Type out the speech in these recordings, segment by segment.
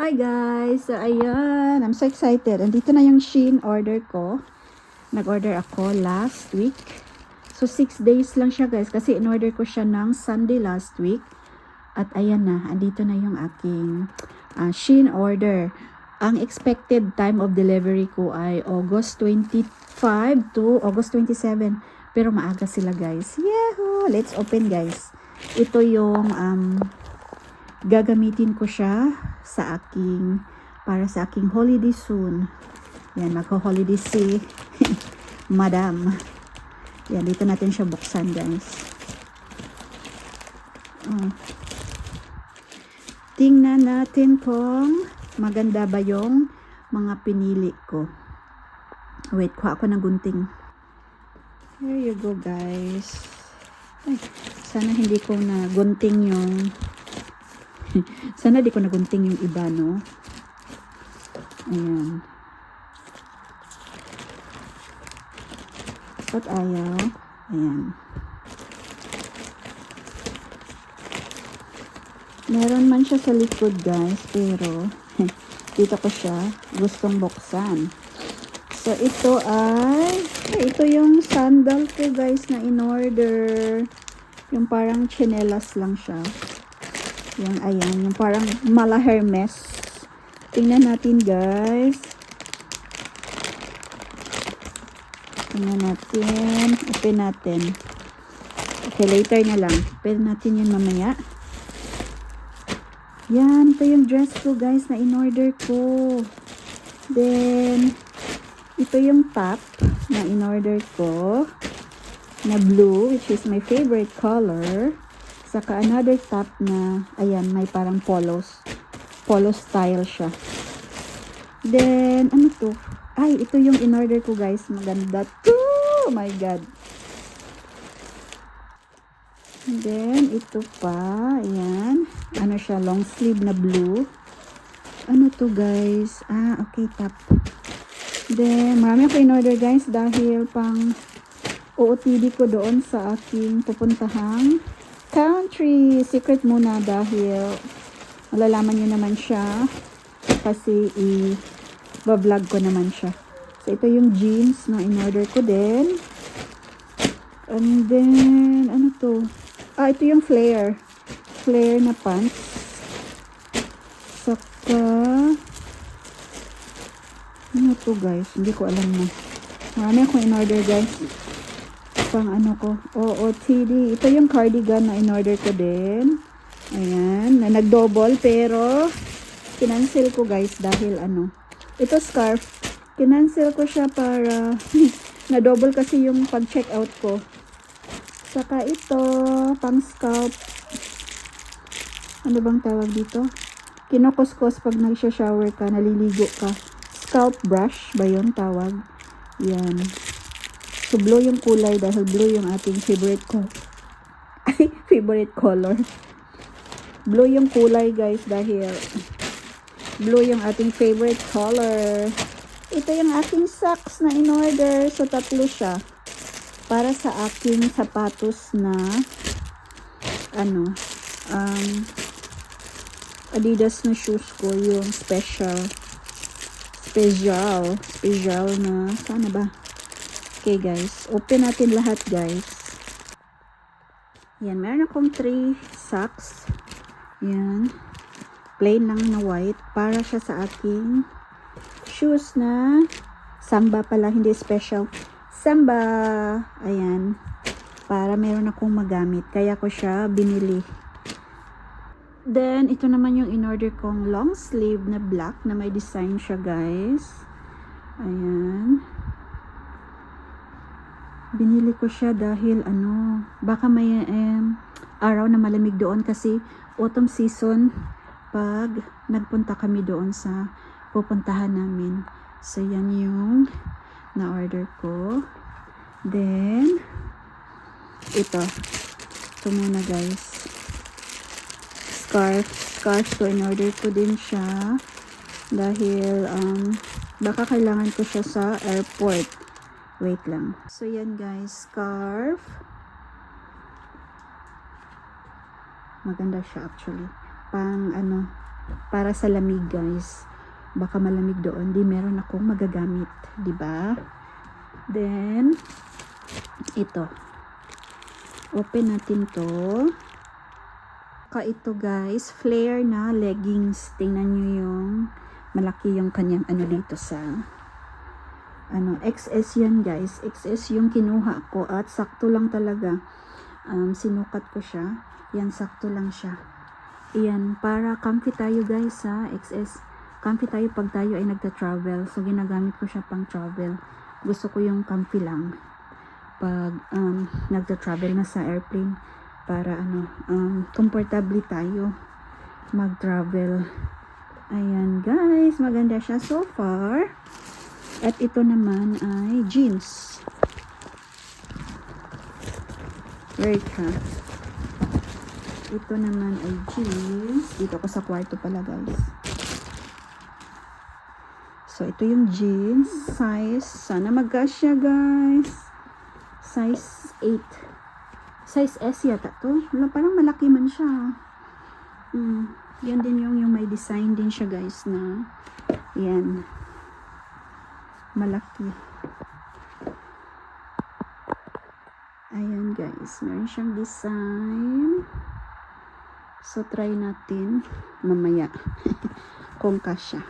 Hi guys! So ayan, I'm so excited. Andito na yung Shein order ko. Nag-order ako last week. So 6 days lang siya guys kasi in-order ko siya ng Sunday last week. At ayan na, andito na yung aking Shein order. Ang expected time of delivery ko ay August 25 to August 27. Pero maaga sila guys. Yahoo! Let's open guys. Ito yung gagamitin ko siya sa aking para sa aking holiday soon. Yan, magho-holiday si Madam. Yan, dito natin siya buksan, guys. Tingnan natin kung maganda ba yung mga pinili ko. Wait, kuha ako ng gunting. Here you go, guys. Ay, sana hindi ko na gunting yung sana di ko nagunting yung iba, no? Ayan. Ba't ayaw? Ayan. Meron man siya sa likod, guys, pero dito ko siya gustong buksan. So, ito yung sandal ko, guys, na in-order. Yung parang chinelas lang siya. Yan, ayan. Yung parang mala Hermes. Tingnan natin, guys. Tingnan natin. Open natin. Okay, later na lang. Open natin yun mamaya. Yan, ito yung dress ko, guys, na in-order ko. Then, ito yung top na in-order ko. Na blue, which is my favorite color. Saka another top na, ayan, may parang polo style siya. Then, ano to? Ay, ito yung in-order ko, guys. Maganda to! Oh my God! And then, ito pa, ayan. Ano siya, long sleeve na blue. Ano to, guys? Okay, top. Then, marami ako in-order, guys, dahil pang OOTD ko doon sa aking pupuntahang country. Secret muna dahil malalaman nyo naman siya kasi i-vlog ko naman siya. So, ito yung jeans na in-order ko din. And then, ano to? Ito yung flare. Flare na pants. Saka, ano to guys? Hindi ko alam na. Marami akong in-order guys. Pang ano ko, OOTD. Ito yung cardigan na in-order ko din. Ayan, na nag-double pero kinancel ko guys dahil ano. Ito scarf. Kinancel ko siya para na-double kasi yung pag-check out ko. Saka ito, pang scalp. Ano bang tawag dito? Kinukuskus pag nag-shower ka, naliligo ka. Scalp brush ba yun tawag? Yan. So, blue yung kulay dahil blue yung ating favorite ko. Ay, favorite color. Blue yung kulay, guys, dahil blue yung ating favorite color. Ito yung aking socks na in-order. So, tatlo siya. Para sa aking sapatos na Adidas na shoes ko. Yung special na, sana ba? Okay guys, open natin lahat guys. Yan, meron akong 3 socks. Yan, plain lang na white. Para siya sa aking shoes na Samba pala, hindi special. Samba, ayan. Para meron akong magamit. Kaya ko siya binili. Then, ito naman yung in-order kong long sleeve na black na may design siya guys. Ayan. Binili ko siya dahil baka may araw na malamig doon kasi autumn season pag nagpunta kami doon sa pupuntahan namin. So, yan yung na-order ko. Then, ito muna guys. Scarf ko, in-order ko din siya dahil baka kailangan ko siya sa airport. Wait lang. So, yan guys, scarf. Maganda siya actually. pang ano, para sa lamig guys. Baka malamig doon, di meron akong magagamit, di ba? Then, ito. Open natin to. Ito guys, flare na leggings. Tingnan nyo yung malaki yung kanyang ano dito sa ano, XS yan guys. XS yung kinuha ko at sakto lang talaga. Sinukat ko siya. Yan, sakto lang siya. Yan, para comfy tayo guys sa XS. Comfy tayo pag tayo ay nagta-travel. So, ginagamit ko siya pang travel. Gusto ko yung comfy lang pag nagta-travel na sa airplane. Para ano, comfortably tayo mag-travel. Ayan guys, maganda siya so far. At ito naman ay jeans. Wait ha. Ito naman ay jeans. Dito ko sa kwarto pala guys. So ito yung jeans. Size, sana magkasya guys. Size 8. Size S yata to. Parang malaki man siya. Yan din yung may design din siya guys na yan. Malaki. Ayan guys. Meron siyang design. So try natin mamaya. Kung kasya.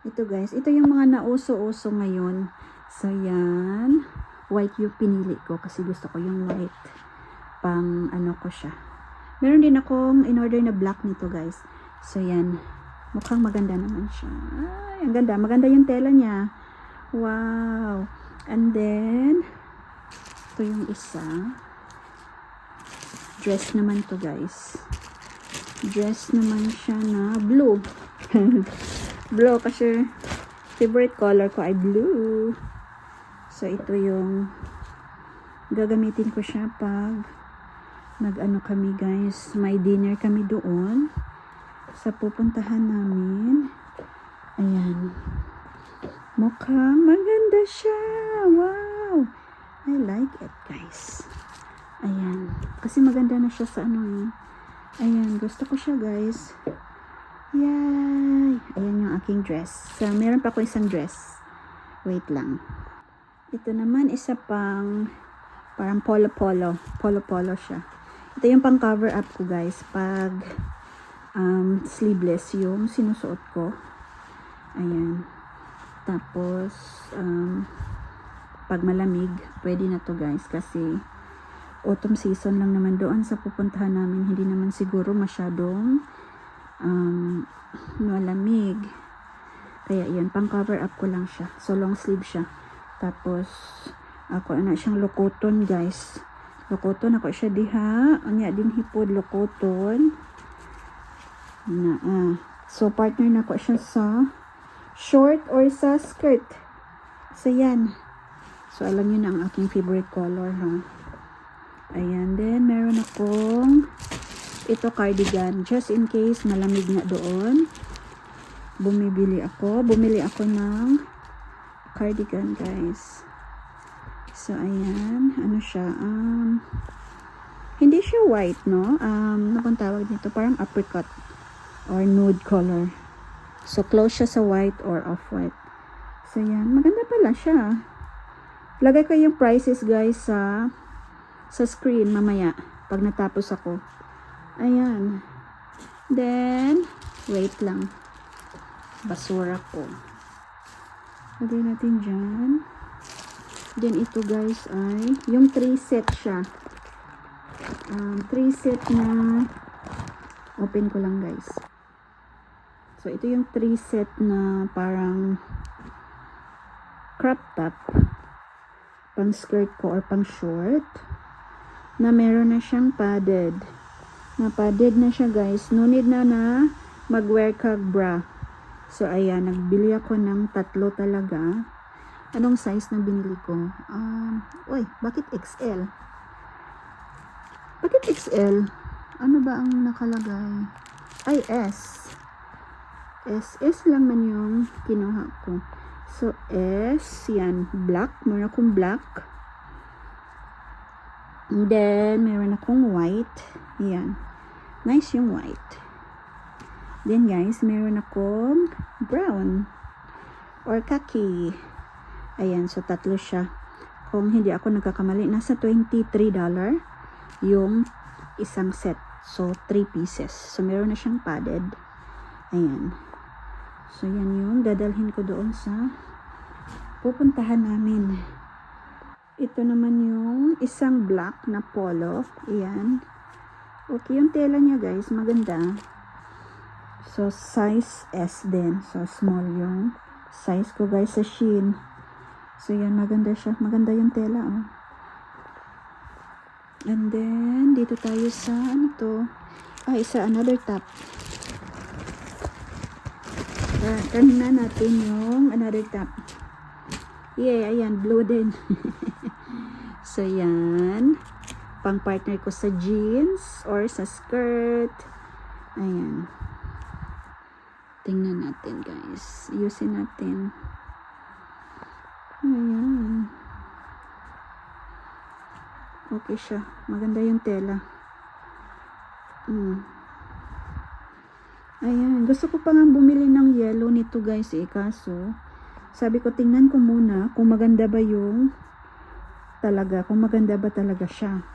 Ito guys. Ito yung mga nauso-uso ngayon. So yan. White yung pinili ko kasi gusto ko yung white pang ano ko siya. Meron din akong in-order na black nito guys. So yan, mukhang maganda naman siya. Ay, ang ganda. Maganda yung tela niya. Wow. And then ito yung isa. Dress naman to guys. Dress naman siya na blue. Blue kasi favorite color ko ay blue. So, ito yung gagamitin ko siya pag nag-ano kami guys. May dinner kami doon sa pupuntahan namin. Ayan. Mukhang maganda siya. Wow! I like it guys. Ayan. Kasi maganda na siya sa ano eh. Ayan. Gusto ko siya guys. Yay! Ayan yung aking dress. So, meron pa ako isang dress. Wait lang. Ito naman isa pang parang polo-polo. Polo-polo siya. Ito yung pang cover up ko guys. Pag sleeveless yung sinusuot ko. Ayan. Tapos pag malamig, pwede na to guys. Kasi autumn season lang naman doon sa pupuntahan namin. Hindi naman siguro masyadong malamig. Kaya yun, pang cover up ko lang siya. So long sleeve siya. Tapos, ako na siyang lokoton guys. Lokoton ako siya diha. Anya din hipod lokoton. So, partner na ko siya sa short or sa skirt. So, yan. So, alam niyo na ang aking favorite color, ha. Ayan. Then, meron akong ito cardigan. Just in case malamig nga doon. Bumili ako ng cardigan guys. So ayan, ano siya, hindi siya white, no? Ano bang tawag nito? Parang apricot or nude color. So close siya sa white or off-white. So yan, maganda pala siya. Lagay ko yung prices guys sa screen mamaya pag natapos ako. Ayan. Then wait lang. Basura ko. Lagay natin dyan. Then, ito guys ay, yung 3 set siya. 3 set na, open ko lang guys. So, ito yung 3 set na parang crop top. Pang skirt ko or pang short. Na meron na siyang padded. Na padded na siya guys. No need na mag-wear kag bra. So, ayan, nagbili ako ng 3 talaga. Anong size na binili ko? Uy, bakit XL? Bakit XL? Ano ba ang nakalagay? Ay, S. S lang man yung kinuha ko. So, S, yan, black. Meron akong black. And then, meron akong white. Yan. Nice yung white. Then guys, meron akong brown or khaki. Ayan, so tatlo siya. Kung hindi ako nagkakamali, nasa $23 yung isang set. So, 3 pieces. So, meron na siyang padded. Ayan. So, yan yung dadalhin ko doon sa pupuntahan namin. Ito naman yung isang black na polo. Ayan. Okay, yung tela niya guys, maganda. So, size S din. So, small yung size ko guys sa Shein. So, yan, maganda siya. Maganda yung tela, oh. And then, dito tayo sa, ano to? Isa, another top. Kanina natin yung another top. Yeah, ayan, blue din. So, yan. Pang partner ko sa jeans or sa skirt. Ayan. Tingnan natin, guys. Ayusin natin. Ayan. Okay siya. Maganda yung tela. Ayan. Gusto ko pa nga bumili ng yellow nito, guys. Kaso, sabi ko, tingnan ko muna kung maganda ba yung talaga. Kung maganda ba talaga siya.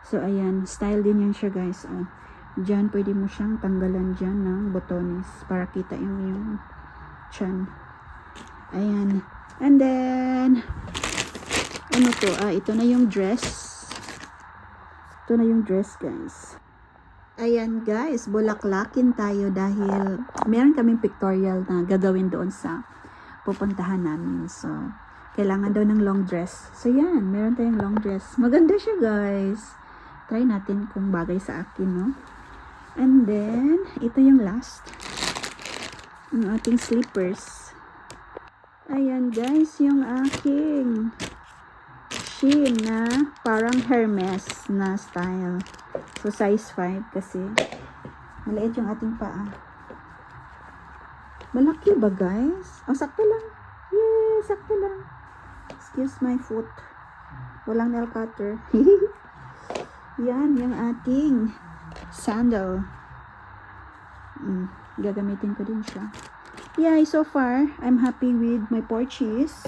So, ayan. Style din yan siya, guys. Oh. Diyan, pwede mo siyang tanggalan dyan ng botones para kita yung chan. Ayan. And then, ano to? Ito na yung dress. Ito na yung dress, guys. Ayan, guys. Bulaklakin tayo dahil meron kaming pictorial na gagawin doon sa pupuntahan namin. So, kailangan daw ng long dress. So, yan. Meron tayong long dress. Maganda siya, guys. Try natin kung bagay sa akin, no? And then, ito yung last. Ang ating slippers. Ayan, guys. Yung aking Shein na parang Hermes na style. So, size 5 kasi maliit yung ating paa. Malaki ba, guys? Sakto lang. Yay, sakto lang. Excuse my foot. Walang nail cutter. Yan, yung ating sandal. Gagamitin ko din siya. Yeah, so far, I'm happy with my purchase.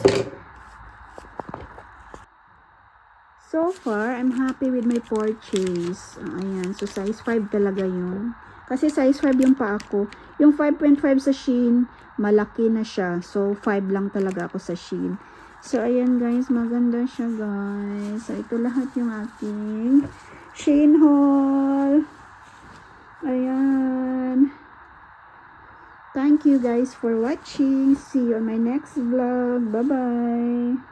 So far, I'm happy with my purchase. Ayan, so size 5 talaga yun. Kasi size 5 yung pa ako. Yung 5.5 sa Shein, malaki na siya. So, 5 lang talaga ako sa Shein. So, ayan guys, maganda siya guys. So, ito lahat yung aking Shein haul. Ayan. Thank you guys for watching. See you on my next vlog. Bye-bye.